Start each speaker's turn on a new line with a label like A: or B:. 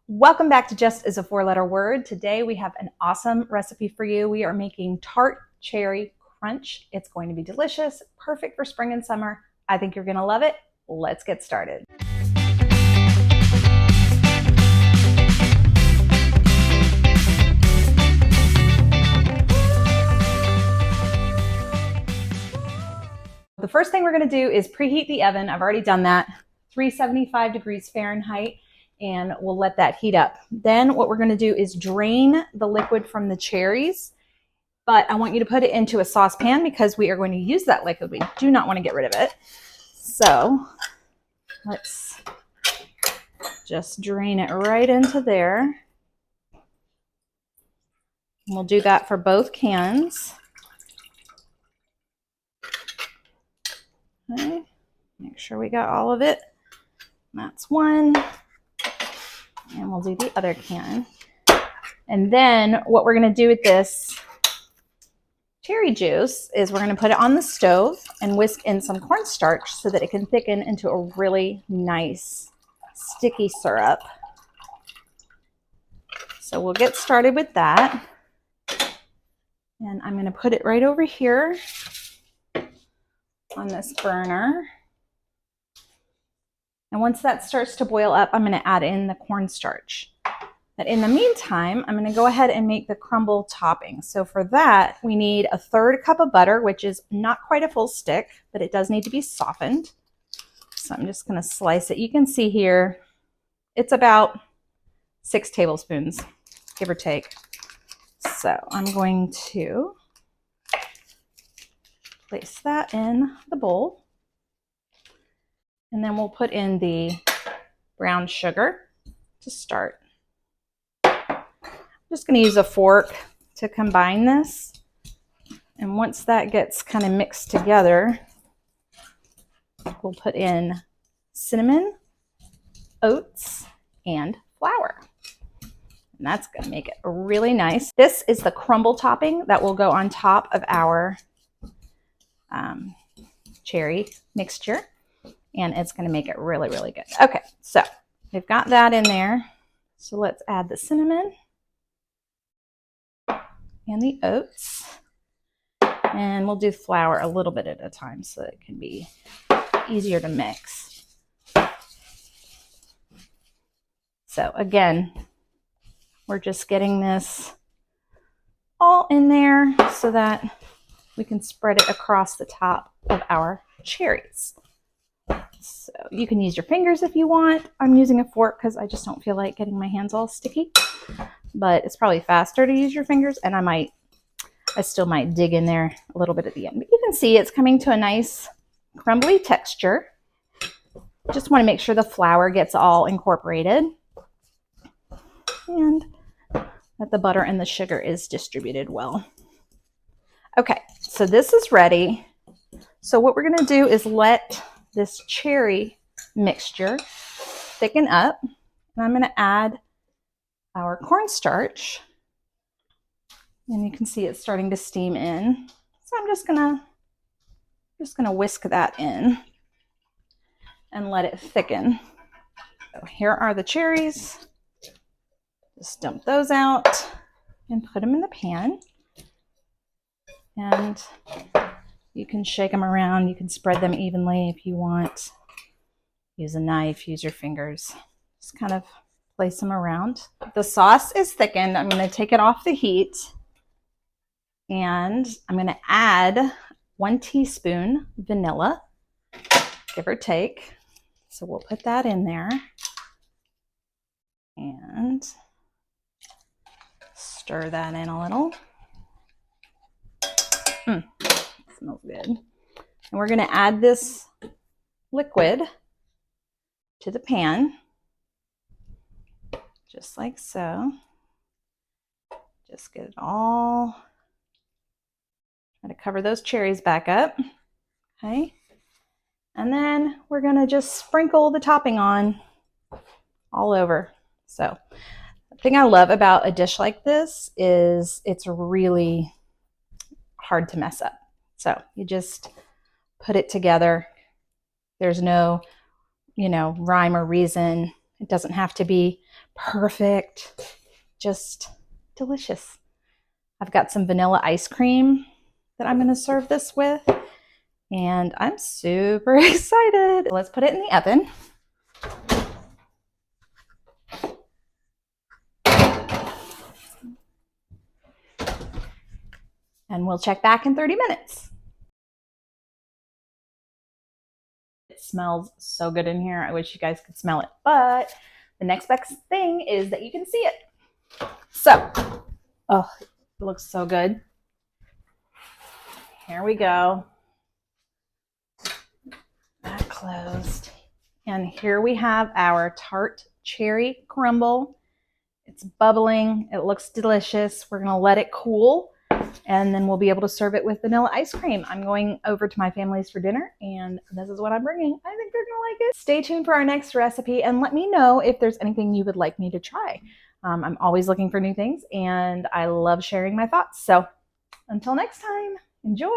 A: Welcome back to Just As a Four-Letter Word. Today we have an awesome recipe for you. We are making Tart Cherry Crunch. It's going to be delicious, perfect for spring and summer. I think you're going to love it. Let's get started. The first thing we're going to do is preheat the oven. I've already done that, 375 degrees Fahrenheit. And we'll let that heat up. Then what we're going to do is drain the liquid from the cherries, but I want you to put it into a saucepan because we are going to use that liquid. We do not want to get rid of it. So let's just drain it right into there. And we'll do that for both cans. Okay, make sure we got all of it. That's one. And we'll do the other can. And then what we're going to do with this cherry juice is we're going to put it on the stove and whisk in some cornstarch so that it can thicken into a really nice sticky syrup. So we'll get started with that. And I'm going to put it right over here on this burner. And once that starts to boil up, I'm going to add in the cornstarch. But in the meantime, I'm going to go ahead and make the crumble topping. So for that, we need a 1/3 cup of butter, which is not quite a full stick, but it does need to be softened. So I'm just going to slice it. You can see here, it's about 6 tablespoons, give or take. So I'm going to place that in the bowl. And then we'll put in the brown sugar to start. I'm just going to use a fork to combine this. And once that gets kind of mixed together, we'll put in cinnamon, oats, and flour. And that's going to make it really nice. This is the crumble topping that will go on top of our cherry mixture. And it's going to make it really, really good. Okay, so we've got that in there. So let's add the cinnamon and the oats. And we'll do flour a little bit at a time so that it can be easier to mix. So again, we're just getting this all in there so that we can spread it across the top of our cherries. So you can use your fingers if you want. I'm using a fork because I just don't feel like getting my hands all sticky. But it's probably faster to use your fingers, and I still might dig in there a little bit at the end. But you can see it's coming to a nice crumbly texture. Just want to make sure the flour gets all incorporated and that the butter and the sugar is distributed well. Okay, so this is ready. So what we're going to do is let this cherry mixture thicken up, and I'm going to add our cornstarch, and you can see it's starting to steam in. So I'm just gonna whisk that in and let it thicken. So here are the cherries. Just dump those out and put them in the pan, and you can shake them around. You can spread them evenly if you want. Use a knife, use your fingers. Just kind of place them around. The sauce is thickened. I'm going to take it off the heat. And I'm going to add 1 teaspoon vanilla, give or take. So we'll put that in there. And stir that in a little. Smells good. And we're going to add this liquid to the pan, just like so. Just get it all, try to cover those cherries back up. Okay. And then we're going to just sprinkle the topping on all over. So the thing I love about a dish like this is it's really hard to mess up. So you just put it together. There's no, rhyme or reason. It doesn't have to be perfect, just delicious. I've got some vanilla ice cream that I'm going to serve this with, and I'm super excited. Let's put it in the oven. And we'll check back in 30 minutes. It smells so good in here. I wish you guys could smell it, but the next best thing is that you can see it. So, oh, it looks so good. Here we go. That closed. And here we have our Tart Cherry Crumble. It's bubbling. It looks delicious. We're going to let it cool, and then we'll be able to serve it with vanilla ice cream. I'm going over to my family's for dinner, and this is what I'm bringing. I think they're going to like it. Stay tuned for our next recipe, and let me know if there's anything you would like me to try. I'm always looking for new things, and I love sharing my thoughts. So until next time, enjoy.